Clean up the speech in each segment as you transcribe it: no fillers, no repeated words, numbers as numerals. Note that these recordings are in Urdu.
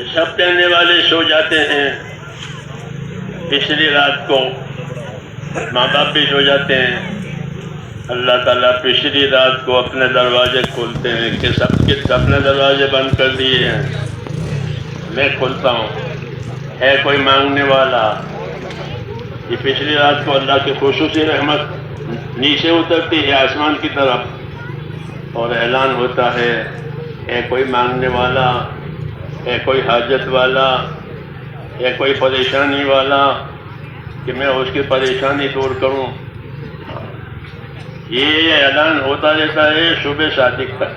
سب کہنے والے سو جاتے ہیں پچھلی رات کو، ماں باپ بھی سو جاتے ہیں، اللہ تعالیٰ پچھلی رات کو اپنے دروازے کھولتے ہیں کہ سب کے اپنے دروازے بند کر دیے ہیں، میں کھولتا ہوں، ہے کوئی مانگنے والا؟ یہ پچھلی رات کو اللہ کی خصوصی رحمت نیچے اترتی ہے آسمان کی طرف اور اعلان ہوتا ہے کوئی مانگنے والا، ہے کوئی حاجت والا، ہے کوئی پریشانی والا کہ میں اس کی پریشانی دور کروں۔ یہ اعلان ہوتا رہتا ہے صبح صادق تک۔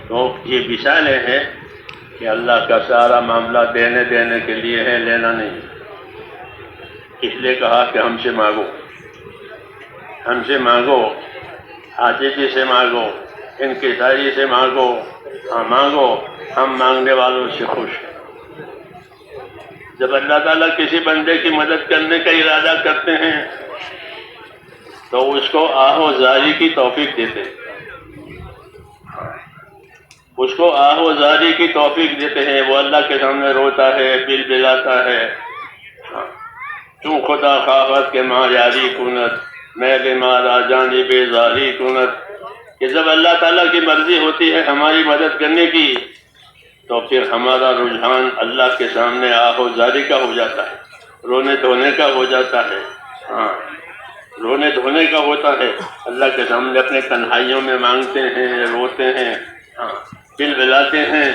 تو یہ مثالیں ہیں کہ اللہ کا سارا معاملہ دینے کے لیے ہے، لینا نہیں۔ اس لیے کہا کہ ہم سے مانگو، ہم سے مانگو، عاجزی سے مانگو، انکساری سے مانگو، مانگو، ہم مانگنے والوں سے خوش ہیں۔ جب اللہ تعالیٰ کسی بندے کی مدد کرنے کا ارادہ کرتے ہیں تو اس کو آہو زاری کی توفیق دیتے ہیں، اس کو آہو زاری کی توفیق دیتے ہیں۔ وہ اللہ کے سامنے روتا ہے، بل بلاتا ہے، تو خدا خواہد کے ماں یاری کنت میل مارا جانی بے زاری کنت، کہ جب اللہ تعالیٰ کی مرضی ہوتی ہے ہماری مدد کرنے کی تو پھر ہمارا رجحان اللہ کے سامنے آہو زاری کا ہو جاتا ہے، رونے دھونے کا ہو جاتا ہے، رونے دھونے کا ہوتا ہے۔ اللہ کے سامنے اپنے تنہائیوں میں مانگتے ہیں، روتے ہیں، بل بلاتے ہیں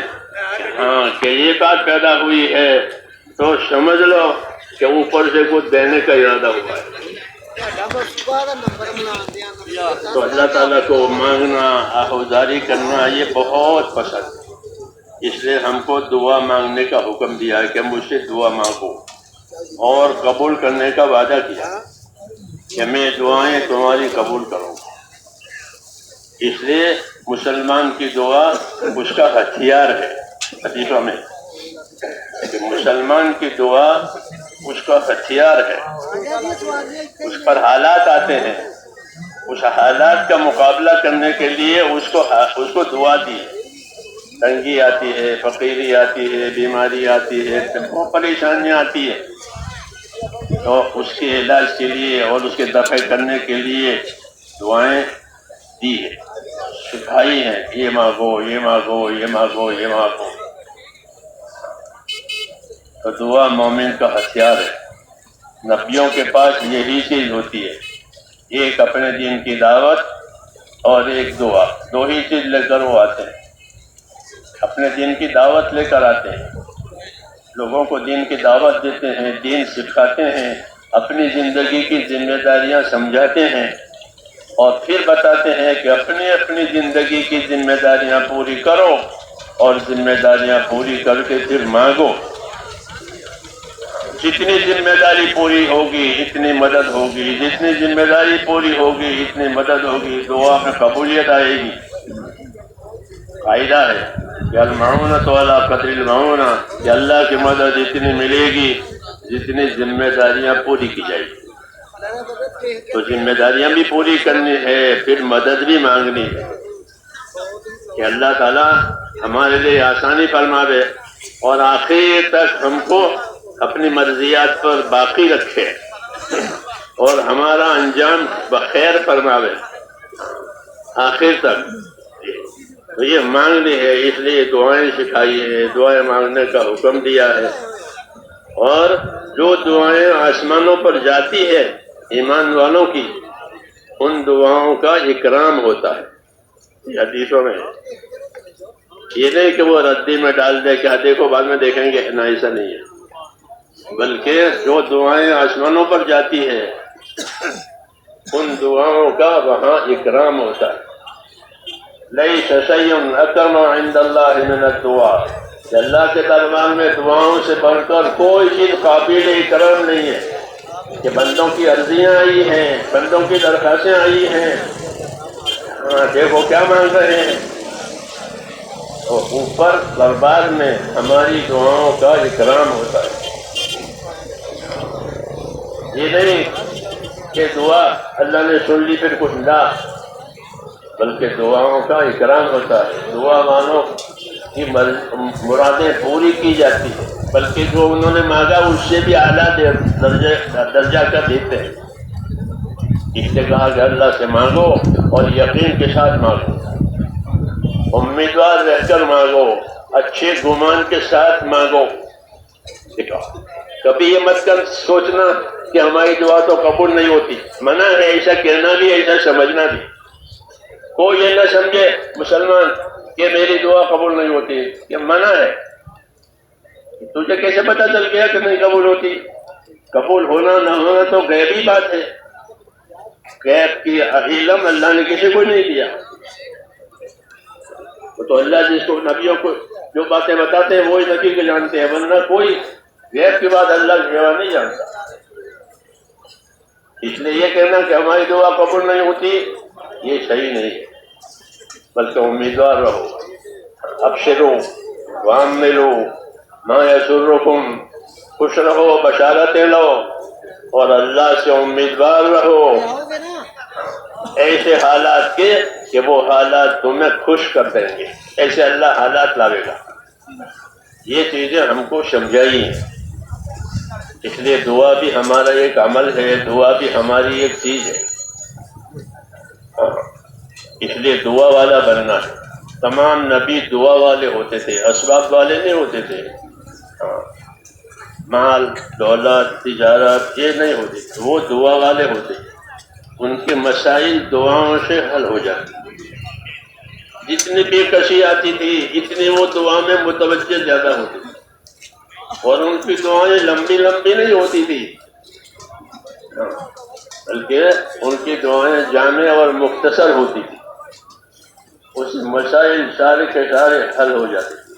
کہ یہ بات پیدا ہوئی ہے تو سمجھ لو کہ اوپر سے کچھ دینے کا ارادہ ہوا ہے۔ تو اللہ تعالیٰ کو مانگنا، آہوزاری کرنا یہ بہت پسند ہے۔ اس لیے ہم کو دعا مانگنے کا حکم دیا ہے کہ مجھ سے دعا مانگو، اور قبول کرنے کا وعدہ کیا کہ میں دعائیں تمہاری قبول کروں گا۔ اس لیے مسلمان کی دعا اس کا ہتھیار ہے۔ حدیثوں میں کہ مسلمان کی دعا اس کا ہتھیار ہے۔ اس پر حالات آتے ہیں، اس حالات کا مقابلہ کرنے کے لیے اس کو دعا دی۔ تنگی آتی ہے، فقیری آتی ہے، بیماری آتی ہے، بہت پریشانیاں آتی ہے، تو اس کے علاج کے لیے اور اس کے دفع کرنے کے لیے دعائیں دی ہے، سکھائی ہیں، یہ مانگو، یہ مانگو، یہ مانگو، یہ مانگو۔ تو دعا مومن کا ہتھیار ہے۔ نبیوں کے پاس یہی چیز ہوتی ہے، ایک اپنے دین کی دعوت اور ایک دعا، دو ہی چیز لے کر وہ آتے ہیں۔ اپنے دین کی دعوت لے کر آتے ہیں، لوگوں کو دین کی دعوت دیتے ہیں، دین سکھاتے ہیں، اپنی زندگی کی ذمہ داریاں سمجھاتے ہیں، اور پھر بتاتے ہیں کہ اپنی زندگی کی ذمہ داریاں پوری کرو، اور ذمہ داریاں پوری کر کے پھر مانگو۔ جتنی ذمہ داری پوری ہوگی اتنی مدد ہوگی، جتنی ذمہ داری پوری ہوگی اتنی مدد ہوگی، دعا میں قبولیت آئے گی۔ قاعدہ ہے کہ المعونۃ علی قدر المعونۃ، کہ اللہ کی مدد اتنی ملے گی جتنی ذمہ داریاں پوری کی جائے گی۔ تو ذمہ داریاں بھی پوری کرنی ہے، پھر مدد بھی مانگنی ہے کہ اللہ تعالیٰ ہمارے لیے آسانی فرماوے اور آخر تک ہم کو اپنی مرضیات پر باقی رکھے اور ہمارا انجام بخیر فرماوے آخر تک۔ تو یہ مانگنی ہے، اس لیے دعائیں سکھائی ہیں، دعائیں مانگنے کا حکم دیا ہے، اور جو دعائیں آسمانوں پر جاتی ہے ایمان والوں کی، ان دعاؤں کا اکرام ہوتا ہے۔ حدیثوں میں یہ نہیں کہ وہ ردی میں ڈال دے کہ دیکھو بعد میں دیکھیں گے، نہ ایسا نہیں ہے، بلکہ جو دعائیں آسمانوں پر جاتی ہیں ان دعاؤں کا وہاں اکرام ہوتا ہے۔ لیس شیء اکرم عند اللہ من الدعاء، کہ اللہ کے دربار میں دعاؤں سے بڑھ کر کوئی چیز قابل اکرام نہیں ہے۔ کہ بندوں کی عرضیاں آئی ہیں، بندوں کی درخواستیں آئی ہیں، دیکھو کیا مانگ رہے ہیں، تو اوپر دربار میں ہماری دعاؤں کا اکرام ہوتا ہے۔ یہ نہیں کہ دعا اللہ نے سن لی پھر کچھ نہ، بلکہ دعاؤں کا اکرام ہوتا ہے۔ دعا مانو کی مرادیں پوری کی جاتی ہیں، بلکہ جو انہوں نے مانگا اس سے بھی اعلیٰ درجہ کا دیتے ہیں۔ اس لیے کہا کہ اللہ سے مانگو اور یقین کے ساتھ مانگو، امیدوار رہ کر مانگو، اچھے گمان کے ساتھ مانگو۔ کبھی یہ مت کر سوچنا کہ ہماری دعا تو قبول نہیں ہوتی، منع ہے ایسا کہنا بھی، ایسا سمجھنا بھی۔ کوئی یہ نہ سمجھے مسلمان کہ میری دعا قبول نہیں ہوتی، یہ منع ہے۔ تجھے کیسے پتہ چل گیا کہ نہیں قبول ہوتی؟ قبول ہونا نہ ہونا تو غیبی بات ہے، غیب کی علم اللہ نے کسی کو نہیں دیا۔ تو اللہ جس کو نبیوں کو جو باتیں بتاتے ہیں وہی نبی کو جانتے ہیں، ورنہ کوئی غیب کی بات اللہ کے سوا نہیں جانتا۔ اس لیے یہ کہنا کہ ہماری دعا قبول نہیں ہوتی یہ صحیح نہیں ہے، بلکہ امیدوار رہو، ابشروا واملوا ما یسرکم، خوش رہو، بشارتیں لو اور اللہ سے امیدوار رہو ایسے حالات کے کہ وہ حالات تمہیں خوش کر دیں گے، ایسے اللہ حالات لاوے گا۔ یہ چیزیں ہم کو سمجھائی ہیں، اس لیے دعا بھی ہمارا ایک عمل ہے، دعا بھی ہماری ایک چیز ہے، اس لیے دعا والا بننا ہے۔ تمام نبی دعا والے ہوتے تھے، اسباب والے نہیں ہوتے تھے۔ مال دولت تجارت یہ نہیں ہوتی، وہ دعا والے ہوتے تھے، ان کے مسائل دعاؤں سے حل ہو جاتے، جتنی بے کشی آتی تھی اتنی وہ دعا میں متوجہ زیادہ ہوتی تھی، اور ان کی دعائیں لمبی لمبی نہیں ہوتی تھی، بلکہ ان کی دعائیں جامع اور مختصر ہوتی تھی، اس مسائل سارے کے سارے حل ہو جاتے تھے۔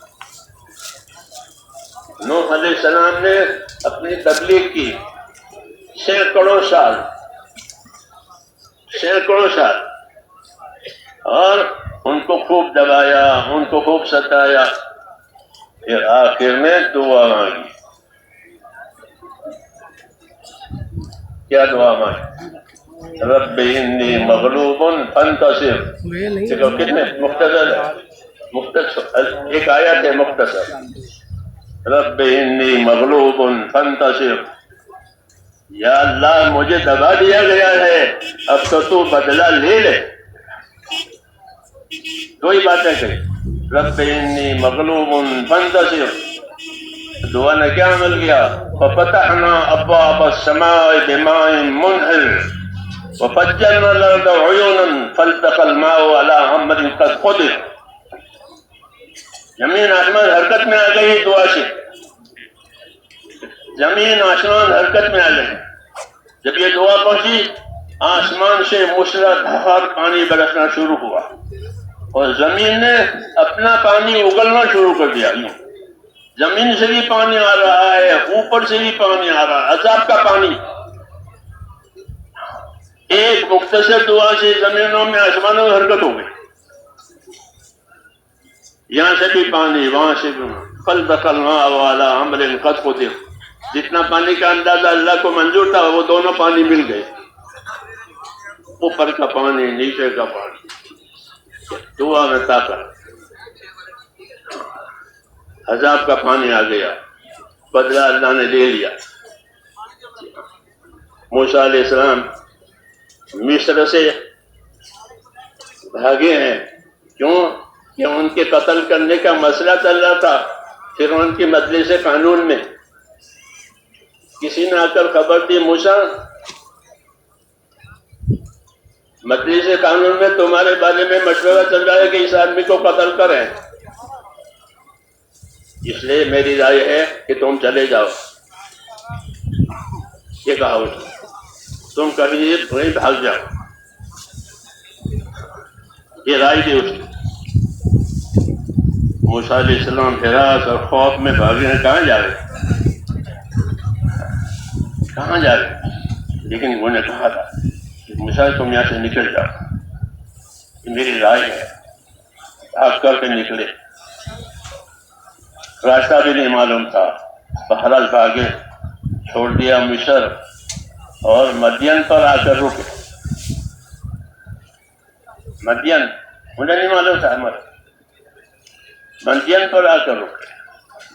نوح علیہ السلام نے اپنی تبلیغ کی سینکڑوں سال اور ان کو خوب دبایا، ان کو خوب ستایا، پھر آخر میں دعا مانگی۔ کیا دعا مانگی؟ رب انی مغلوب فانتصر۔ دیکھو کتنے مختصر ہے، ایک آیت ہے مختصر، رب انی مغلوب فانتصر، یا اللہ مجھے دبا دیا گیا ہے، اب تو بدلہ لے لے۔ دو ہی باتیں کہی، رب انی مغلوب فانتصر، دعا نے کیا عمل کیا؟ ففتحنا ابواب السماء بماء منہل وفجرنا الارض عیونا فالتقى الماء على امر قد قدر۔ زمین آسمان حرکت میں آ گئی دعا سے، زمین آسمان حرکت میں آ گئی۔ جب یہ دعا پہنچی آسمان سے موسلادھار پانی برسنا شروع ہوا اور زمین نے اپنا پانی اگلنا شروع کر دیا۔ زمین سے بھی پانی آ رہا ہے، اوپر سے بھی پانی آ رہا ہے، عذاب کا پانی۔ ایک مختصر دعا سے زمینوں میں آسمانوں میں حرکت ہو گئی، یہاں سے بھی پانی وہاں سے بھی۔ فالتقى الماء على امر قد قدر، جتنا پانی کا اندازہ اللہ کو منظور تھا وہ دونوں پانی مل گئے، اوپر کا پانی نیچے کا پانی۔ دعا میں طاقت، عذاب کا پانی آ گیا، بدلہ اللہ نے لے لیا۔ موسیٰ علیہ السلام مصر سے بھاگے ہیں، کیوں کہ ان کے قتل کرنے کا مسئلہ چل رہا تھا۔ پھر ان کی مجلس قانون میں کسی نے آ کر خبر دی، موسیٰ مجلس قانون میں تمہارے بارے میں مشورہ چل رہا ہے کہ اس آدمی کو قتل کریں، اس لیے میری رائے ہے کہ تم چلے جاؤ۔ یہ کہا اس نے، تم کہیں بھاگ جاؤ، یہ رائے دی اس نے۔ موسیٰ علیہ السلام ہراس اور خوف میں بھاگے ہیں، کہاں جا رہے، کہاں جا رہے؟ لیکن انہوں نے کہا تھا کہ موسیٰ تم یہاں سے نکل جاؤ، یہ میری رائے ہے۔ بھاگ کر کے نکلے، راستہ بھی نہیں معلوم تھا، بہرحال بھاگے، چھوڑ دیا مصر اور مدین پر آ کر رکے۔ مدین انہیں نہیں معلوم تھا ہمارا، منزل پر آ کر رکے،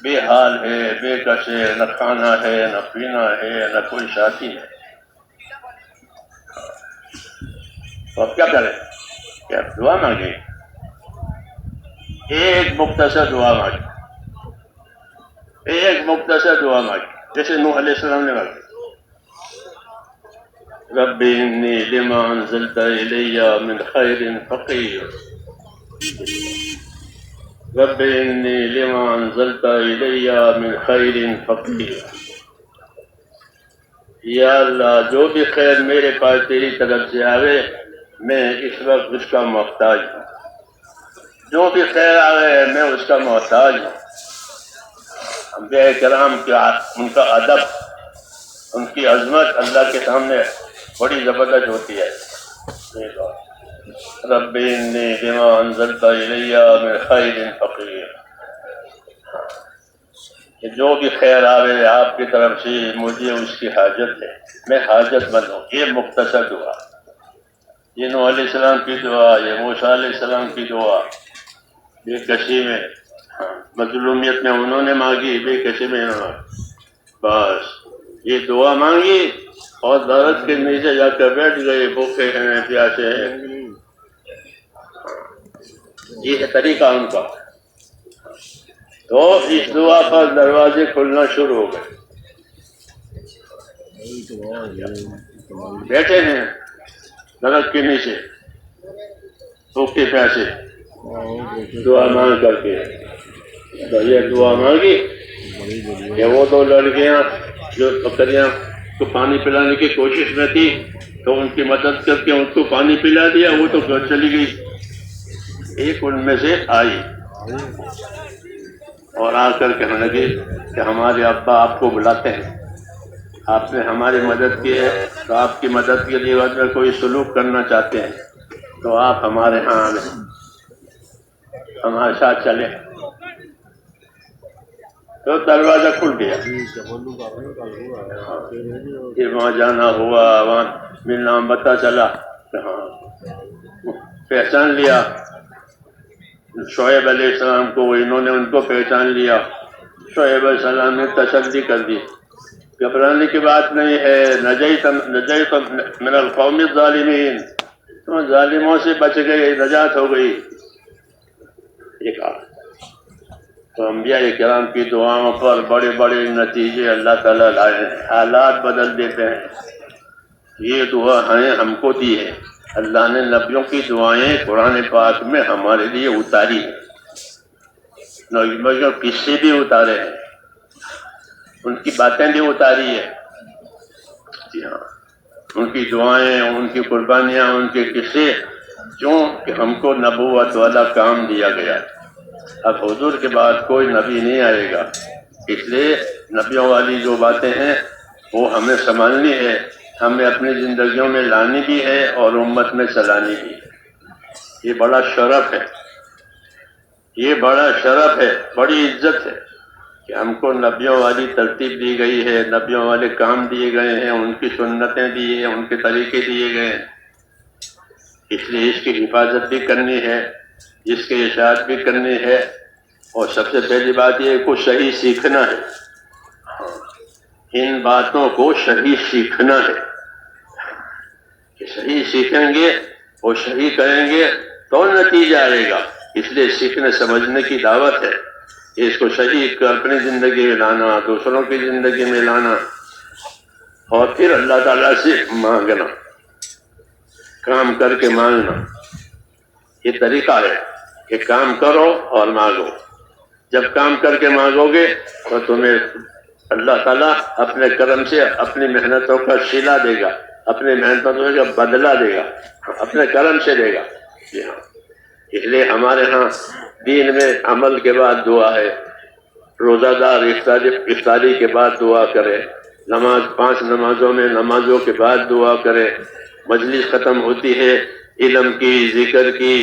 بے حال ہے، بے کس ہے، نہ کھانا ہے، نہ پینا ہے، نہ کوئی ساتھی ہے، تو اب کیا کریں؟ کیا دعا مانگے؟ ایک مختصر دعا مانگی، ایک مختصر دعا مانگی، جیسے نوح علیہ السلام نے مانگی، رب انی لما انزلت الی من خیر فقیر، رب انی لما انزلت الی من خیر فقیر، یا اللہ جو بھی خیر میرے پاس تیری طرف سے آوے میں اس وقت اس کا محتاج ہوں، جو بھی خیر آوے میں اس کا محتاج ہوں۔ انبیاء کرام ان کا ادب، ان کی عظمت اللہ کے سامنے بڑی زبردست ہوتی ہے۔ رب انی لما انزلت الی من خیر فقیر، کہ جو بھی خیر آوے آپ کی طرف سے مجھے اس کی حاجت ہے، میں حاجت مند ہوں۔ یہ مختصر دعا، یہ نوح علیہ السلام کی دعا، یہ موسیٰ علیہ السلام کی دعا، بے کسی میں، مظلومیت میں انہوں نے مانگی، بے کسی میں انہوں نے، بس یہ دعا مانگی اور درخت کے نیچے جا کر بیٹھ گئے، بھوکے ہیں، پیاسے ہیں۔ یہ ہے طریقہ ان کا، تو اس دعا پر دروازے کھلنا شروع ہو گئے۔ بیٹھے ہیں درخت کے نیچے بھوکے پیاسے، دعا مانگ کر کے، تو یہ دعا مانگی کہ وہ دو لڑکیاں جو بکریاں کو پانی پلانے کی کوشش میں تھی تو ان کی مدد کر کے ان کو پانی پلا دیا، وہ تو گھر چلی گئی۔ ایک ان میں سے آئی اور آ کر کہنے لگی کہ ہمارے ابا آپ کو بلاتے ہیں، آپ نے ہماری مدد کی ہے تو آپ کی مدد کے لیے اگر کوئی سلوک کرنا چاہتے ہیں تو آپ ہمارے ہاں آئیں، ہمارے ساتھ چلیں۔ تو دروازہ کھل گیا، پھر وہاں جانا ہوا، وہاں ملنا، پتہ چلا، پہچان لیا شعیب علیہ السلام کو، انہوں نے ان کو پہچان لیا۔ شعیب علیہ السلام نے تسلی کر دی، گھبرانے کی بات نہیں ہے، نجیت من القوم الظالمین، تم ظالموں سے بچ گئے، نجات ہو گئی۔ یہ کہا تو انبیاء کرام کی دعاؤں پر بڑے بڑے نتیجے اللہ تعالیٰ لائے ہیں، حالات بدل دیتے ہیں۔ یہ دعا ہم کو دی ہے، اللہ نے نبیوں کی دعائیں قرآن پاک میں ہمارے لیے اتاری ہیں، نبیوں کے قصے بھی اتارے ہیں، ان کی باتیں بھی اتاری ہیں، جی ہاں، ان کی دعائیں، ان کی قربانیاں، ان کے قصے، کیوں کہ ہم کو نبوت والا کام دیا گیا۔ اب حضور کے بعد کوئی نبی نہیں آئے گا، اس لیے نبیوں والی جو باتیں ہیں وہ ہمیں سنبھالنی ہے، ہمیں اپنی زندگیوں میں لانی بھی ہے اور امت میں چلانی بھی ہے۔ یہ بڑا شرف ہے، یہ بڑا شرف ہے، بڑی عزت ہے کہ ہم کو نبیوں والی ترتیب دی گئی ہے، نبیوں والے کام دیے گئے ہیں، ان کی سنتیں دی ہیں، ان کے طریقے دیے گئے ہیں۔ اس لیے اس کی حفاظت بھی کرنی ہے، اس کی اشاعت بھی کرنی ہے، اور سب سے پہلی بات یہ کو صحیح سیکھنا ہے، ان باتوں کو صحیح سیکھنا ہے، کہ صحیح سیکھیں گے اور صحیح کریں گے تو نتیجہ آئے گا۔ اس لیے سیکھنے سمجھنے کی دعوت ہے، اس کو صحیح کر اپنی زندگی میں لانا، دوسروں کی زندگی میں لانا، اور پھر اللہ تعالیٰ سے مانگنا، کام کر کے مانگنا۔ یہ طریقہ ہے کہ کام کرو اور مانگو، جب کام کر کے مانگو گے تو تمہیں اللہ تعالیٰ اپنے کرم سے اپنی محنتوں کا صلہ دے گا، اپنی محنتوں کا بدلہ دے گا، اپنے کرم سے دے گا۔ جی ہاں، اس لیے ہمارے ہاں دین میں عمل کے بعد دعا ہے، روزہ دار افطاری کے بعد دعا کرے، نماز 5 نمازوں میں نمازوں کے بعد دعا کرے، مجلس ختم ہوتی ہے علم کی، ذکر کی،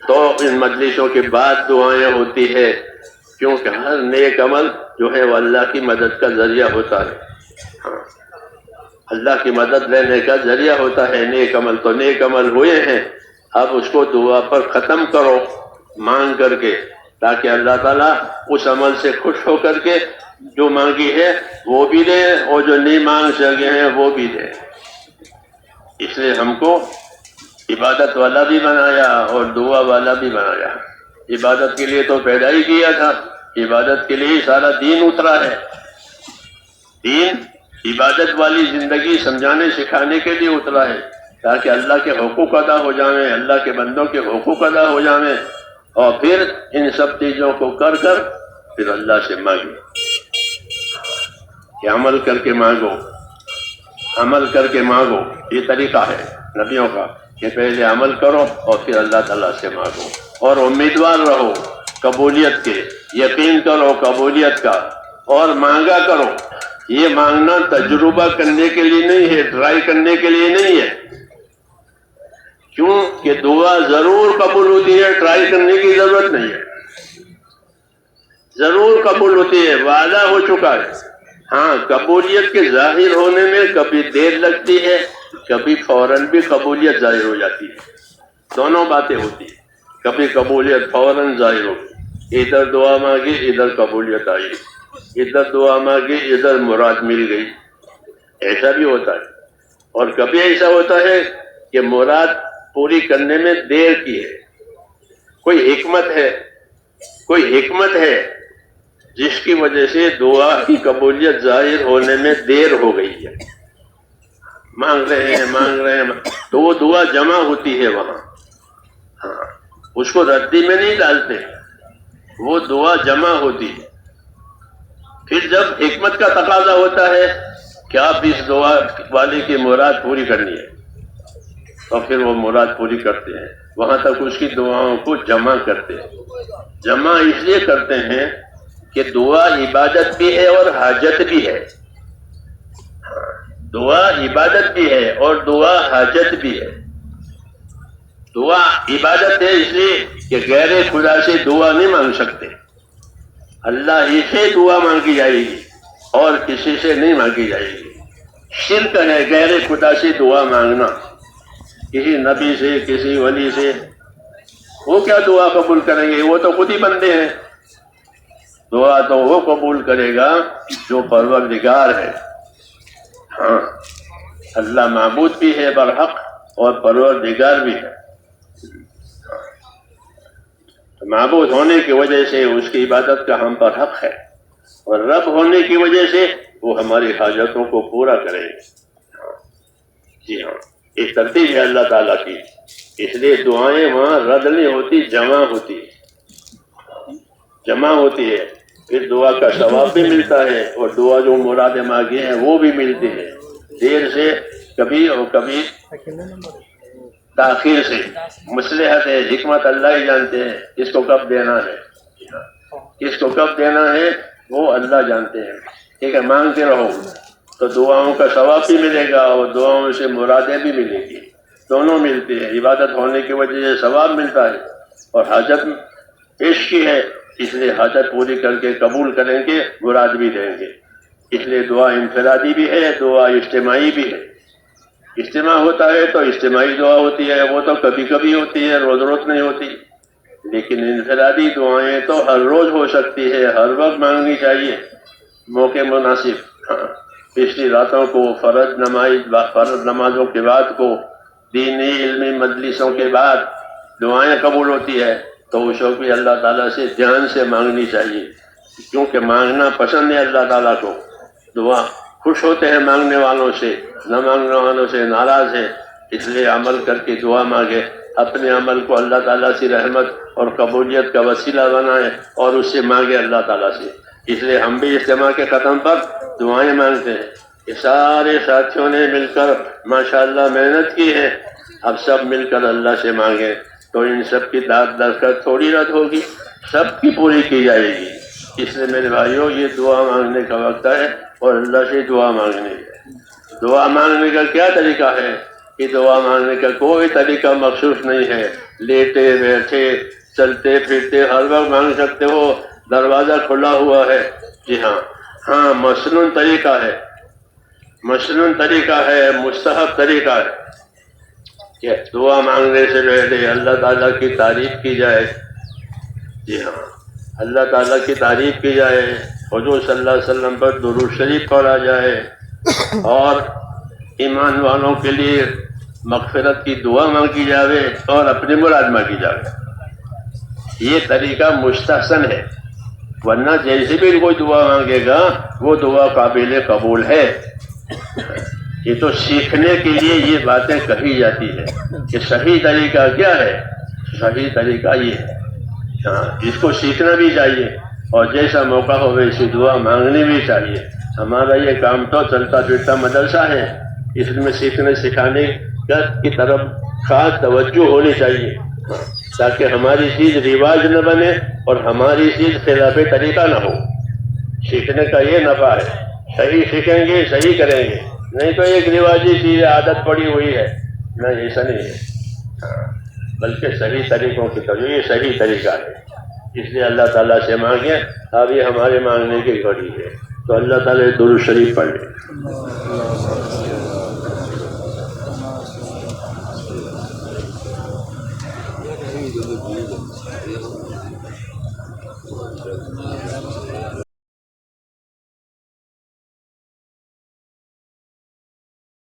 تو ان مجلسوں کے بعد دعائیں ہوتی ہے، کیونکہ ہر نیک عمل جو ہے وہ اللہ کی مدد کا ذریعہ ہوتا ہے۔ ہاں، اللہ کی مدد لینے کا ذریعہ ہوتا ہے نیک عمل، تو نیک عمل ہوئے ہیں، اب اس کو دعا پر ختم کرو، مانگ کر کے تاکہ اللہ تعالیٰ اس عمل سے خوش ہو کر کے جو مانگی ہے وہ بھی دے اور جو نہیں مانگ سکے ہیں وہ بھی دے۔ اس لیے ہم کو عبادت والا بھی بنایا اور دعا والا بھی بنایا۔ عبادت کے لیے تو پیدا ہی کیا تھا، عبادت کے لیے سارا دین اترا ہے۔ دین عبادت والی زندگی سمجھانے سکھانے کے لیے اترا ہے، تاکہ اللہ کے حقوق ادا ہو جائیں، اللہ کے بندوں کے حقوق ادا ہو جائیں، اور پھر ان سب چیزوں کو کر کر پھر اللہ سے مانگیں کہ عمل کر کے مانگو، عمل کر کے مانگو۔ یہ طریقہ ہے نبیوں کا کہ پہلے عمل کرو اور پھر اللہ تعالیٰ سے مانگو، اور امیدوار رہو قبولیت کے، یقین کرو قبولیت کا، اور مانگا کرو۔ یہ مانگنا تجربہ کرنے کے لیے نہیں ہے، ٹرائی کرنے کے لیے نہیں ہے، کیوں کہ دعا ضرور قبول ہوتی ہے، ٹرائی کرنے کی ضرورت نہیں ہے، ضرور قبول ہوتی ہے، وعدہ ہو چکا ہے۔ ہاں، قبولیت کے ظاہر ہونے میں کبھی دیر لگتی ہے، کبھی فوراً بھی قبولیت ظاہر ہو جاتی ہے، دونوں باتیں ہوتی ہیں۔ کبھی قبولیت فوراً ظاہر ہوگی، ادھر دعا مانگی ادھر قبولیت آئی، ادھر دعا مانگی ادھر مراد مل گئی، ایسا بھی ہوتا ہے۔ اور کبھی ایسا ہوتا ہے کہ مراد پوری کرنے میں دیر کی ہے، کوئی حکمت ہے جس کی وجہ سے دعا کی قبولیت ظاہر ہونے میں دیر ہو گئی ہے۔ مانگ رہے ہیں تو وہ دعا جمع ہوتی ہے وہاں، ہاں، اس کو ردی میں نہیں ڈالتے، وہ دعا جمع ہوتی ہے۔ پھر جب حکمت کا تقاضا ہوتا ہے کہ آپ اس دعا والی کی مراد پوری کرنی ہے، تو پھر وہ مراد پوری کرتے ہیں، وہاں تک اس کی دعاؤں کو جمع کرتے ہیں۔ جمع اس لیے کرتے ہیں کہ دعا عبادت بھی ہے اور حاجت بھی ہے، دعا عبادت بھی ہے اور دعا حاجت بھی ہے۔ دعا عبادت ہے اس لیے کہ غیر خدا سے دعا نہیں مانگ سکتے، اللہ ہی سے دعا مانگی جائے گی اور کسی سے نہیں مانگی جائے گی۔ شرک ہے غیر خدا سے دعا مانگنا، کسی نبی سے، کسی ولی سے، وہ کیا دعا قبول کریں گے؟ وہ تو خود ہی بندے ہیں۔ دعا تو وہ قبول کرے گا جو پروردگار ہے۔ ہاں، اللہ معبود بھی ہے برحق اور پروردگار بھی ہے۔ معبود ہونے کی وجہ سے اس کی عبادت کا ہم پر حق ہے، اور رب ہونے کی وجہ سے وہ ہماری حاجتوں کو پورا کرے۔ جی ہاں، ایک ترتیب ہے اللہ تعالیٰ کی، اس لیے دعائیں وہاں رد نہیں ہوتی، جمع ہوتی ہے، پھر دعا کا ثواب بھی ملتا ہے، اور دعا جو مرادیں مانگی ہیں وہ بھی ملتی ہے، دیر سے کبھی اور کبھی تاخیر سے۔ مصلحت ہے، حکمت اللہ ہی جانتے ہیں کس کو کب دینا ہے، کس کو کب دینا ہے وہ اللہ جانتے ہیں۔ ٹھیک ہے، مانگتے رہو تو دعاؤں کا ثواب بھی ملے گا اور دعاؤں سے مرادیں بھی ملے گی، دونوں ملتی ہیں۔ عبادت ہونے کی وجہ سے ثواب ملتا ہے، اور حاجت پیش کی ہے اس لیے حاجت پوری کر کے قبول کریں گے، مراد بھی دیں گے۔ اس لیے دعا انفرادی بھی ہے، دعا اجتماعی بھی ہے۔ اجتماع ہوتا ہے تو اجتماعی دعا ہوتی ہے، وہ تو کبھی کبھی ہوتی ہے، روز روز نہیں ہوتی۔ لیکن انفرادی دعائیں تو ہر روز ہو سکتی ہے، ہر وقت مانگنی چاہیے، موقع مناسب۔ ہاں، پچھلی راتوں کو، فرض نمازوں کے بعد کو، دینی علمی مجلسوں کے بعد دعائیں قبول ہوتی ہے، تو اس وقت بھی اللہ تعالیٰ سے دھیان سے مانگنی چاہیے، کیونکہ مانگنا پسند ہے اللہ تعالیٰ کو۔ دعا خوش ہوتے ہیں مانگنے والوں سے، نہ مانگنے والوں سے ناراض ہے۔ اس لیے عمل کر کے دعا مانگے، اپنے عمل کو اللہ تعالیٰ سے رحمت اور قبولیت کا وسیلہ بنائے، اور اس سے مانگے اللہ تعالیٰ سے۔ اس لیے ہم بھی اجتماع کے ختم پر دعائیں مانگتے ہیں۔ یہ سارے ساتھیوں نے مل کر ماشاءاللہ محنت کی ہے، اب سب مل کر اللہ سے مانگیں تو ان سب کی درخواست تھوڑی رد ہوگی، سب کی پوری کی جائے گی۔ اس لیے میرے بھائیوں، یہ دعا مانگنے کا وقت ہے، اور اللہ سے دعا مانگنے ہے۔ دعا مانگنے کا کیا طریقہ ہے؟ کہ دعا مانگنے کا کوئی طریقہ مخصوص نہیں ہے، لیٹے بیٹھے چلتے پھرتے ہر وقت مانگ سکتے ہو، دروازہ کھلا ہوا ہے۔ جی ہاں، مسنون طریقہ ہے، مستحب طریقہ ہے کہ دعا مانگنے سے پہلے اللہ تعالیٰ کی تعریف کی جائے۔ جی ہاں، اللہ تعالیٰ کی تعریف کی جائے، حضور صلی اللہ علیہ وسلم پر درود شریف پڑھا جائے، اور ایمان والوں کے لیے مغفرت کی دعا مانگی جاوے اور اپنی مراد مانگی جاوے. یہ طریقہ مستحسن ہے، ورنہ جیسے بھی کوئی دعا مانگے گا وہ دعا قابل قبول ہے. یہ تو سیکھنے کے لیے یہ باتیں کہی جاتی ہے کہ صحیح طریقہ کیا ہے. صحیح طریقہ یہ ہے، ہاں اس کو سیکھنا بھی چاہیے، اور جیسا موقع ہو ویسی دعا مانگنی بھی چاہیے. ہمارا یہ کام تو چلتا پھرتا مدرسہ ہے، اس میں سیکھنے سکھانے کی طرف خاص توجہ ہونی چاہیے، تاکہ ہماری چیز رواج نہ بنے اور ہماری چیز خلاف طریقہ نہ ہو. سیکھنے کا یہ نفع ہے، صحیح سیکھیں گے صحیح کریں گے، نہیں تو ایک رواجی چیز عادت پڑی ہوئی ہے، نہ ایسا نہیں ہے، بلکہ صحیح طریقوں کی طرف یہ صحیح طریقہ ہے. اس لیے اللہ تعالیٰ سے مانگیں. اب یہ ہمارے مانگنے کی گھڑی ہے، تو اللہ تعالیٰ درود شریف پڑھ لیں.